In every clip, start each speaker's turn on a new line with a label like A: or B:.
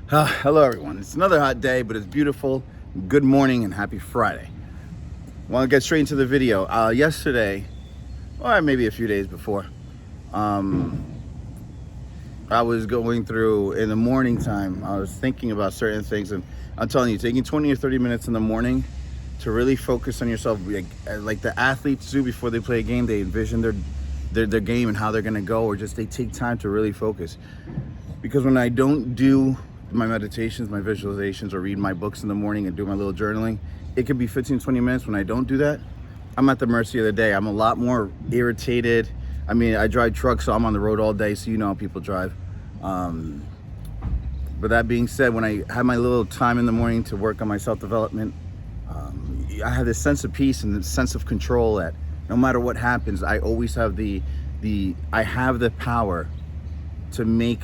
A: Hello, everyone. It's another hot day, but it's beautiful. Good morning and happy Friday. Want to get straight into the video. Yesterday, or maybe a few days before, I was going through in the morning time. I was thinking about certain things, and I'm telling you, taking 20 or 30 minutes in the morning to really focus on yourself, like the athletes do before they play a game. They envision their game and how they're going to go, or just they take time to really focus. Because when I don't do my meditations, my visualizations, or read my books in the morning and do my little journaling, it could be 15, 20 minutes. When I don't do that, I'm at the mercy of the day. I'm a lot more irritated. I mean, I drive trucks, so I'm on the road all day, so you know how people drive. But that being said, when I have my little time in the morning to work on my self-development, I have this sense of peace and this sense of control that no matter what happens, I always have I have the power to make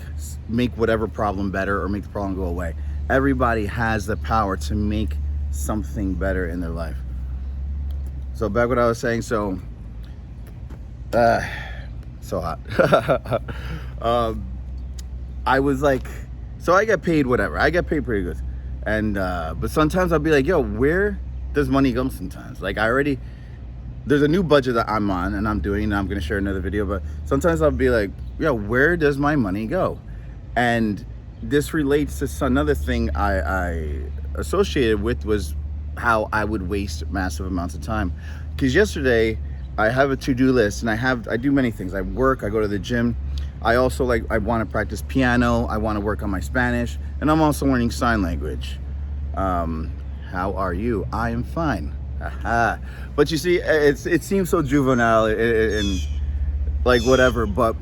A: whatever problem better or make the problem go away. Everybody has the power to make something better in their life. So back what I was saying, so hot. I was like, so I get paid whatever. I get paid pretty good. And but sometimes I'll be like, yo, where does money go sometimes? Like there's a new budget that I'm on and I'm doing, and I'm gonna share another video, but sometimes I'll be like, yo, where does my money go? And this relates to another thing I associated with was how I would waste massive amounts of time. Because yesterday I have a to-do list, and I do many things. I work, I go to the gym. I also I want to practice piano. I want to work on my Spanish, and I'm also learning sign language. How are you? I am fine. But you see, it seems so juvenile and like whatever, but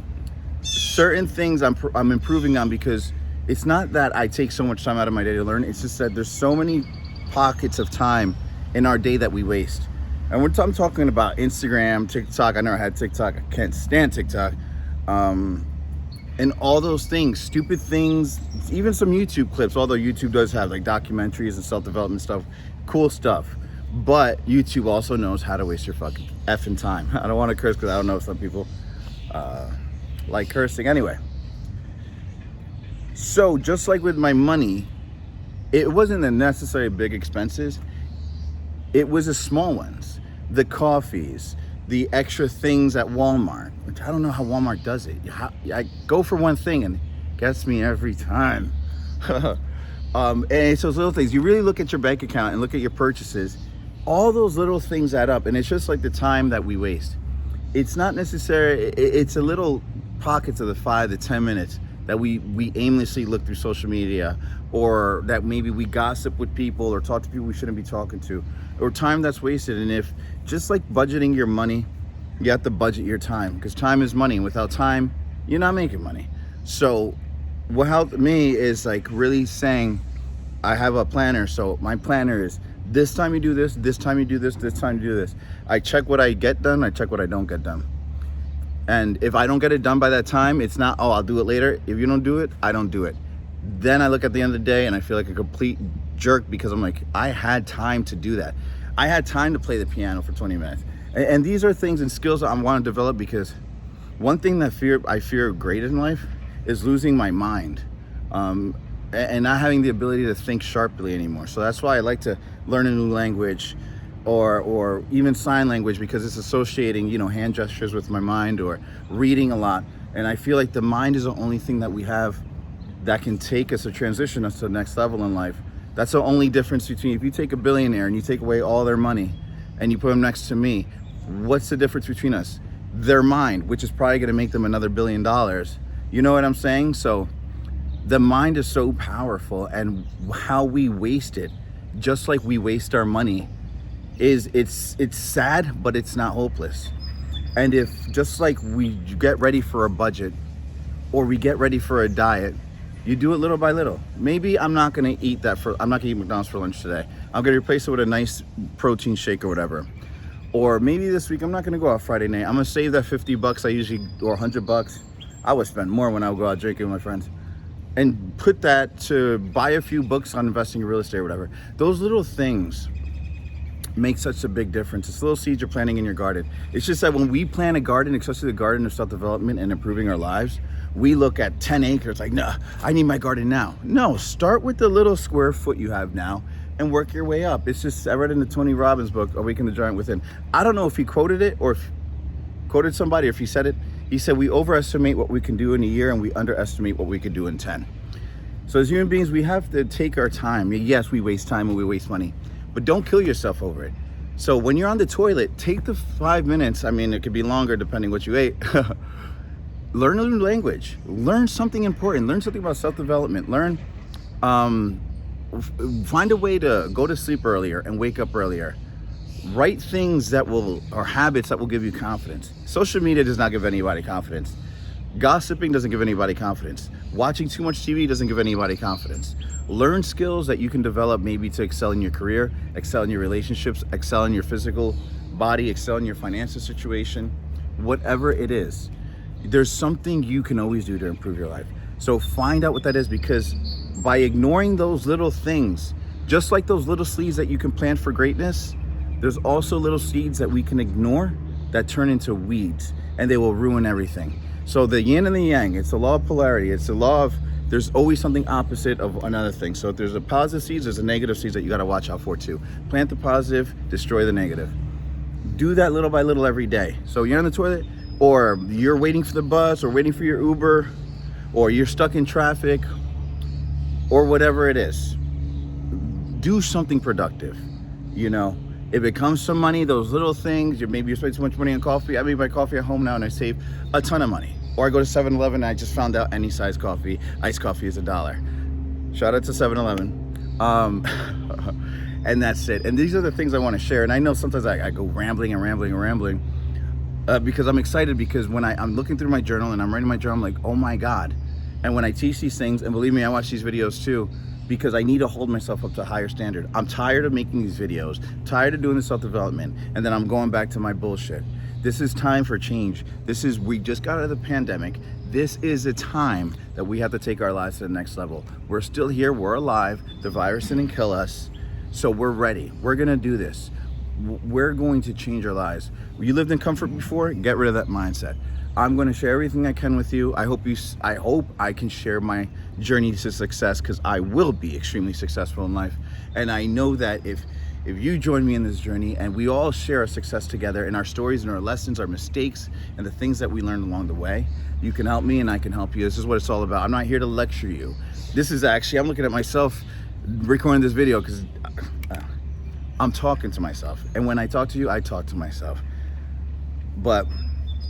A: certain things I'm improving on, because it's not that I take so much time out of my day to learn. It's just that there's so many pockets of time in our day that we waste. And I'm talking about Instagram, TikTok. I never had TikTok. I can't stand TikTok. And all those things, stupid things, even some YouTube clips, although YouTube does have like documentaries and self-development stuff, cool stuff. But YouTube also knows how to waste your fucking effing time. I don't want to curse because I don't know if some people like cursing. Anyway, so just like with my money, it wasn't the necessary big expenses. It was the small ones, the coffees, the extra things at Walmart, which I don't know how Walmart does it. I go for one thing and it gets me every time. And it's those little things. You really look at your bank account and look at your purchases. All those little things add up, and it's just like the time that we waste. It's not necessary. It's a little pockets of the 5 to 10 minutes that we aimlessly look through social media, or that maybe we gossip with people or talk to people we shouldn't be talking to, or time that's wasted. And if just like budgeting your money, you have to budget your time, because time is money, and without time you're not making money. So what helped me is like really saying, I have a planner. So my planner is, this time you do this, this time you do this, this time you do this. I check what I get done, I check what I don't get done. And if I don't get it done by that time, it's not, oh, I'll do it later. If you don't do it, I don't do it. Then I look at the end of the day and I feel like a complete jerk, because I'm like, I had time to do that. I had time to play the piano for 20 minutes. And these are things and skills that I want to develop, because one thing that I fear great in life is losing my mind. And not having the ability to think sharply anymore. So that's why I like to learn a new language, or even sign language, because it's associating, hand gestures with my mind, or reading a lot. And I feel like the mind is the only thing that we have that can take us or transition us to the next level in life. That's the only difference between, if you take a billionaire and you take away all their money and you put them next to me, what's the difference between us? Their mind, which is probably going to make them another $1 billion. You know what I'm saying? So the mind is so powerful, and how we waste it, just like we waste our money, it's sad, but it's not hopeless. And if just like we get ready for a budget, or we get ready for a diet, you do it little by little. Maybe I'm not gonna eat McDonald's for lunch today. I'm gonna replace it with a nice protein shake or whatever. Or maybe this week I'm not gonna go out Friday night. I'm gonna save that $50 I usually, or $100. I would spend more when I would go out drinking with my friends, and put that to buy a few books on investing in real estate or whatever. Those little things make such a big difference. It's little seeds you're planting in your garden. It's just that when we plant a garden, especially the garden of self-development and improving our lives, We look at 10 acres like, nah, I need my garden now. No, start with the little square foot you have now and work your way up. It's just, I read in the Tony Robbins book, Awaken the Giant Within. I don't know if he quoted it or if quoted somebody or if he said it. He said, we overestimate what we can do in a year and we underestimate what we could do in 10. So as human beings, we have to take our time. Yes, we waste time and we waste money, but don't kill yourself over it. So when you're on the toilet, take the 5 minutes. I mean, it could be longer depending what you ate. Learn a new language. Learn something important. Learn something about self-development. Learn, find a way to go to sleep earlier and wake up earlier. Write things that will, or habits that will give you confidence. Social media does not give anybody confidence. Gossiping doesn't give anybody confidence. Watching too much TV doesn't give anybody confidence. Learn skills that you can develop maybe to excel in your career, excel in your relationships, excel in your physical body, excel in your financial situation, whatever it is. There's something you can always do to improve your life. So find out what that is, because by ignoring those little things, just like those little seeds that you can plant for greatness, there's also little seeds that we can ignore that turn into weeds and they will ruin everything. So the yin and the yang, it's the law of polarity. It's the law of, there's always something opposite of another thing. So if there's a positive seeds, there's a negative seeds that you gotta watch out for too. Plant the positive, destroy the negative. Do that little by little every day. So you're on the toilet, or you're waiting for the bus, or waiting for your Uber, or you're stuck in traffic, or whatever it is. Do something productive, you know? If it comes to money, those little things, maybe you're spending too much money on coffee. I make my coffee at home now and I save a ton of money. Or I go to 7-Eleven and I just found out any size coffee, iced coffee is $1. Shout out to 7-Eleven. And that's it. And these are the things I want to share. And I know sometimes I go rambling because I'm excited, because when I'm looking through my journal and I'm writing my journal, I'm like, oh my God. And when I teach these things, and believe me, I watch these videos too, because I need to hold myself up to a higher standard. I'm tired of making these videos, tired of doing the self-development, and then I'm going back to my bullshit. This is time for change. We just got out of the pandemic. This is a time that we have to take our lives to the next level. We're still here, we're alive, the virus didn't kill us, so we're ready. We're gonna do this. We're going to change our lives. You lived in comfort before, get rid of that mindset. I'm going to share everything I can with you. I hope I can share my journey to success, because I will be extremely successful in life. And I know that if you join me in this journey and we all share our success together, and our stories and our lessons, our mistakes, and the things that we learned along the way, you can help me and I can help you. This is what it's all about. I'm not here to lecture you. This is actually, I'm looking at myself recording this video because I'm talking to myself. And when I talk to you, I talk to myself. But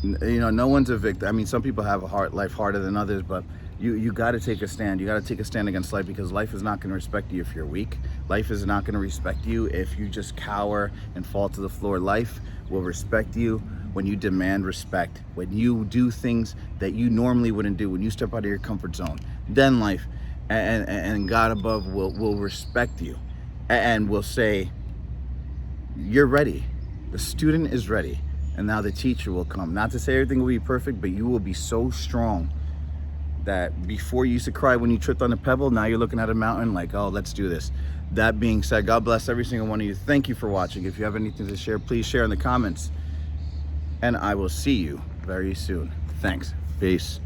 A: you know, no one's a victim. I mean, some people have a life harder than others, but you got to take a stand. You got to take a stand against life, because life is not going to respect you if you're weak. Life is not going to respect you if you just cower and fall to the floor. Life will respect you when you demand respect, when you do things that you normally wouldn't do, when you step out of your comfort zone. Then life and God above will respect you and will say, you're ready. The student is ready. And now the teacher will come. Not to say everything will be perfect, but you will be so strong that before you used to cry when you tripped on a pebble, now you're looking at a mountain like, oh, let's do this. That being said, God bless every single one of you. Thank you for watching. If you have anything to share, please share in the comments. And I will see you very soon. Thanks. Peace.